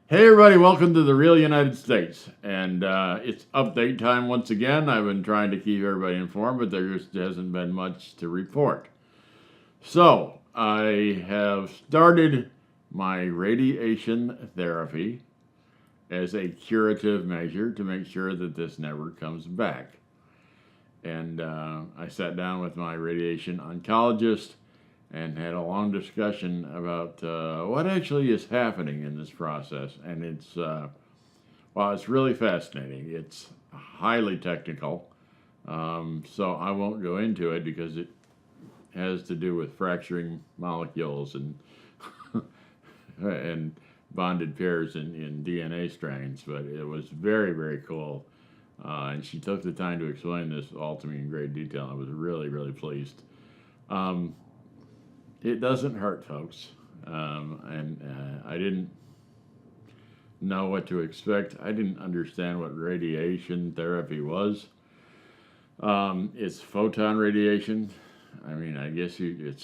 Hey everybody, welcome to the Real United States. And it's update time once again. I've been trying to keep everybody informed, but there just hasn't been much to report. So, I have started my radiation therapy as a curative measure to make sure that this never comes back. And I sat down with my radiation oncologist and had a long discussion about what actually is happening in this process. And it's really fascinating. It's highly technical, so I won't go into it because it has to do with fracturing molecules and and bonded pairs in DNA strands. But it was very, very cool. And she took the time to explain this all to me in great detail. I was really, really pleased. Um, it doesn't hurt, folks. And I didn't know what to expect. I didn't understand what radiation therapy was. It's photon radiation. I mean, I guess to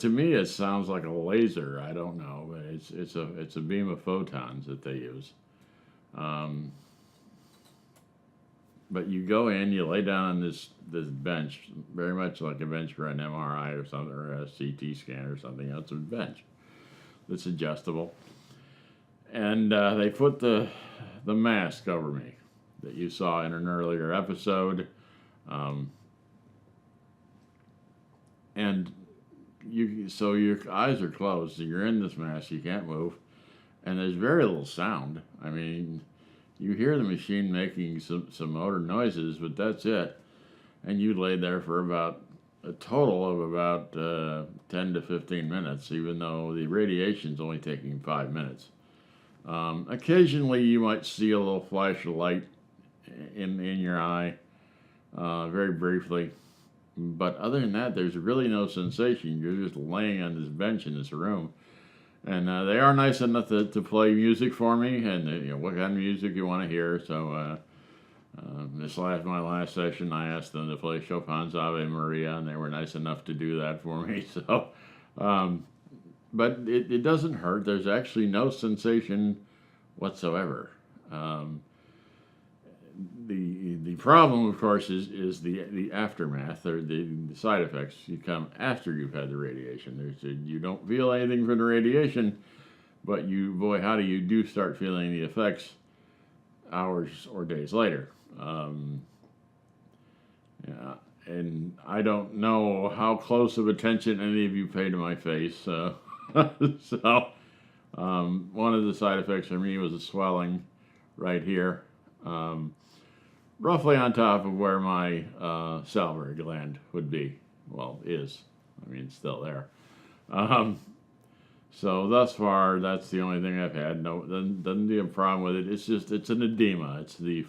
me, it sounds like a laser. I don't know, but it's a beam of photons that they use. Um, but you go in, you lay down on this bench, very much like a bench for an MRI or something, or a CT scan or something. It's a bench that's adjustable, and they put the mask over me that you saw in an earlier episode, um, and so your eyes are closed, so you're in this mask, you can't move, and there's very little sound. I mean, you hear the machine making some motor noises, but that's it. And you lay there for about a total of about 10 to 15 minutes, even though the radiation's only taking 5 minutes. Occasionally, you might see a little flash of light in your eye, very briefly. But other than that, there's really no sensation. You're just laying on this bench in this room. And they are nice enough to play music for me, and what kind of music you want to hear. So my last session, I asked them to play Chopin's Ave Maria, and they were nice enough to do that for me. So, um, but it doesn't hurt. There's actually no sensation whatsoever. Um, the problem, of course, is the aftermath or the side effects. You come after you've had the radiation. You don't feel anything from the radiation, but how do you do start feeling the effects hours or days later? Yeah, and I don't know how close of attention any of you pay to my face. So one of the side effects for me was a swelling right here. Roughly on top of where my salivary gland would be. Well, is. I mean, it's still there. Um, so thus far, that's the only thing I've had. No, doesn't be a problem with it. It's an edema. It's the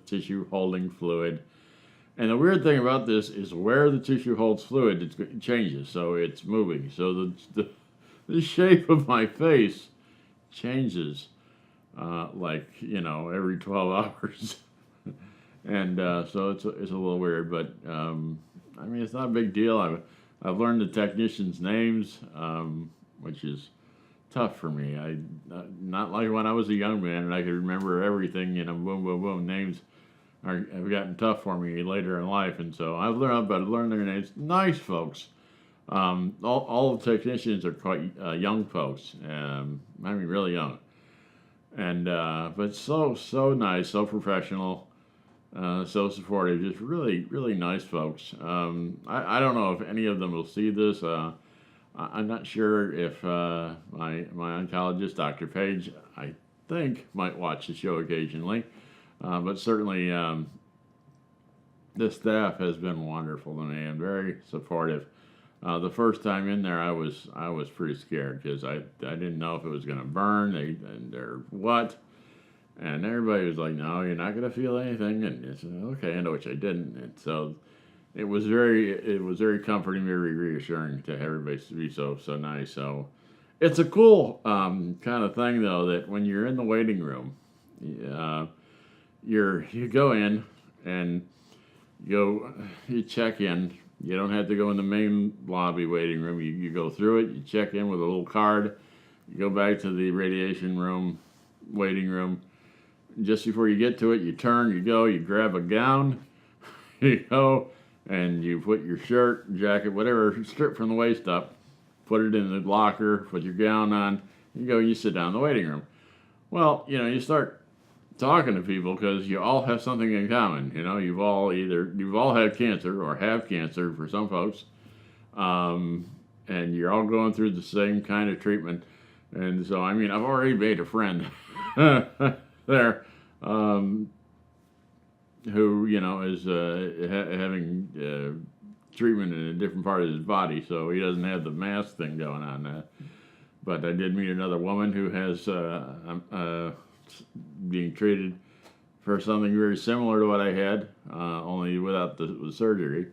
tissue holding fluid. And the weird thing about this is where the tissue holds fluid, it changes. So it's moving. So the shape of my face changes, every 12 hours. And so it's a little weird, but I mean, it's not a big deal. I've learned the technicians' names, which is tough for me. Not like when I was a young man and I could remember everything. Boom, boom, boom. Names have gotten tough for me later in life, and so I've learned their names. Nice folks. All the technicians are quite young folks. I mean, really young, and but so nice, so professional. So supportive, just really, really nice folks. I don't know if any of them will see this. I'm not sure if my oncologist, Dr. Page, I think, might watch the show occasionally. But certainly, the staff has been wonderful to me and very supportive. The first time in there, I was pretty scared because I didn't know if it was going to burn or what. And everybody was like, "No, you're not going to feel anything." And I said, "Okay," and which I didn't. And so it was very comforting, very reassuring to everybody to be so nice. So it's a cool kind of thing though that when you're in the waiting room, uh, you go in and you check in. You don't have to go in the main lobby waiting room. You go through it. You check in with a little card. You go back to the radiation room, waiting room. Just before you get to it, you turn, you go, you grab a gown, you go, and you put your shirt, jacket, whatever, strip from the waist up, put it in the locker, put your gown on, you go, you sit down in the waiting room. Well, you start talking to people because you all have something in common. You've all had cancer or have cancer for some folks, and you're all going through the same kind of treatment. And so, I've already made a friend there who, is having treatment in a different part of his body, so he doesn't have the mask thing going on. But I did meet another woman who has being treated for something very similar to what I had, only without the surgery.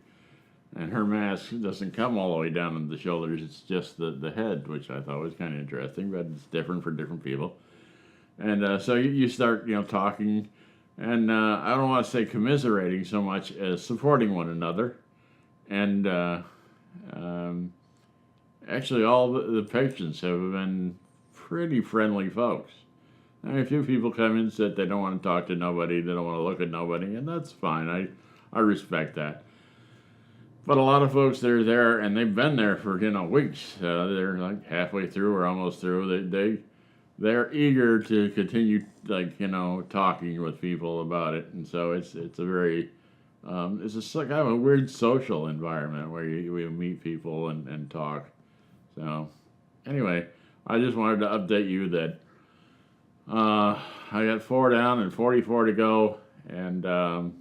And her mask doesn't come all the way down to the shoulders, it's just the head, which I thought was kind of interesting, but it's different for different people. And so you start, talking, and I don't want to say commiserating so much as supporting one another. And actually all the patrons have been pretty friendly folks. A few people come in and said they don't want to talk to nobody, they don't want to look at nobody, and that's fine. I respect that. But a lot of folks that are there, and they've been there for, weeks. They're like halfway through or almost through. They're eager to continue, talking with people about it. And so it's a very, it's a kind of a weird social environment where we meet people and talk. So anyway, I just wanted to update you that I got 4 down and 44 to go, and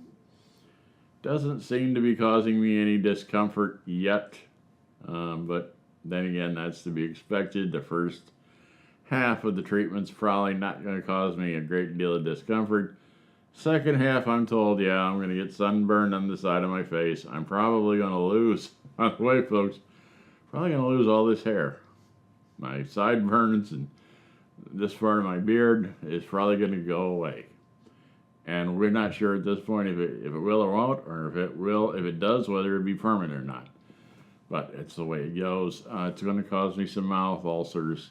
doesn't seem to be causing me any discomfort yet, but then again, that's to be expected. The first half of the treatment's probably not going to cause me a great deal of discomfort. Second half, I'm told, I'm going to get sunburned on the side of my face. I'm probably going to lose, by the way, folks, probably going to lose all this hair. My sideburns and this part of my beard is probably going to go away. And we're not sure at this point if it will or won't, or if it does, whether it be permanent or not. But it's the way it goes. It's going to cause me some mouth ulcers,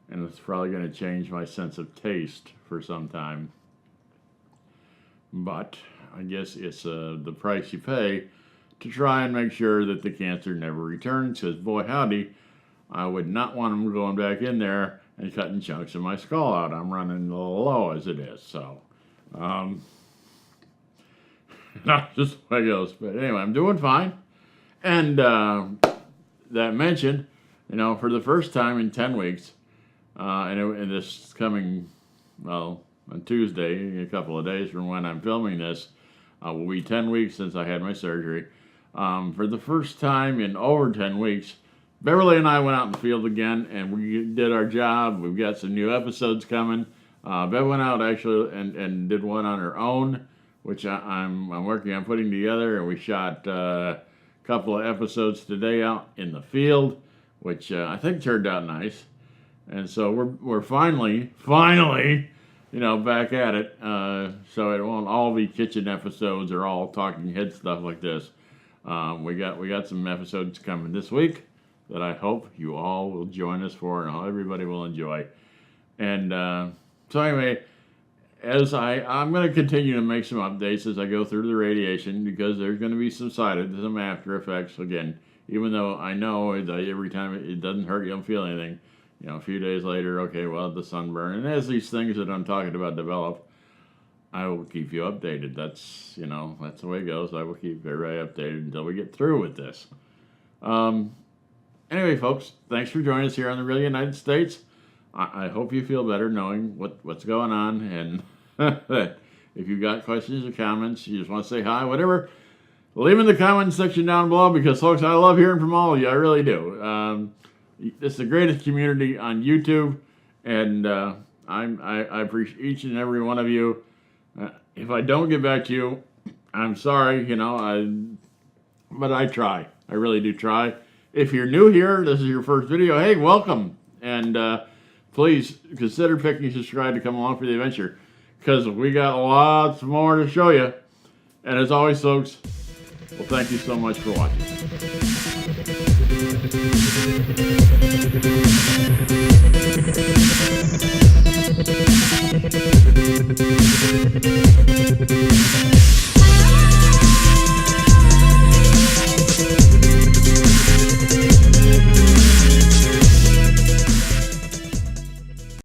and it's probably going to change my sense of taste for some time. But I guess it's the price you pay to try and make sure that the cancer never returns, because boy howdy, I would not want them going back in there and cutting chunks of my skull out. I'm running a little low as it is, so just the way it goes. But anyway, I'm doing fine. And that mentioned, for the first time in 10 weeks, and this coming, on Tuesday, in a couple of days from when I'm filming this, will be 10 weeks since I had my surgery. For the first time in over 10 weeks, Beverly and I went out in the field again, and we did our job. We've got some new episodes coming. Bev went out actually and did one on her own, which I'm working on putting together, and we shot a couple of episodes today out in the field, which I think turned out nice. And so we're finally, back at it. So it won't all be kitchen episodes or all talking head stuff like this. We got some episodes coming this week that I hope you all will join us for, and everybody will enjoy. And so anyway, I'm going to continue to make some updates as I go through the radiation, because there's going to be some some after effects. Again, even though I know every time it doesn't hurt, you don't feel anything. A few days later, okay, well, the sunburn. And as these things that I'm talking about develop, I will keep you updated. That's the way it goes. I will keep everybody updated until we get through with this. Anyway, folks, thanks for joining us here on the Real United States. I hope you feel better knowing what's going on, and that if you've got questions or comments, you just want to say hi, whatever, leave in the comments section down below, because, folks, I love hearing from all of you. I really do. It's the greatest community on YouTube, and I appreciate each and every one of you. If I don't get back to you, I'm sorry, but I try. I really do try. If you're new here, this is your first video, hey, welcome. And please consider picking subscribe to come along for the adventure, because we got lots more to show you. And as always, folks, well, thank you so much for watching.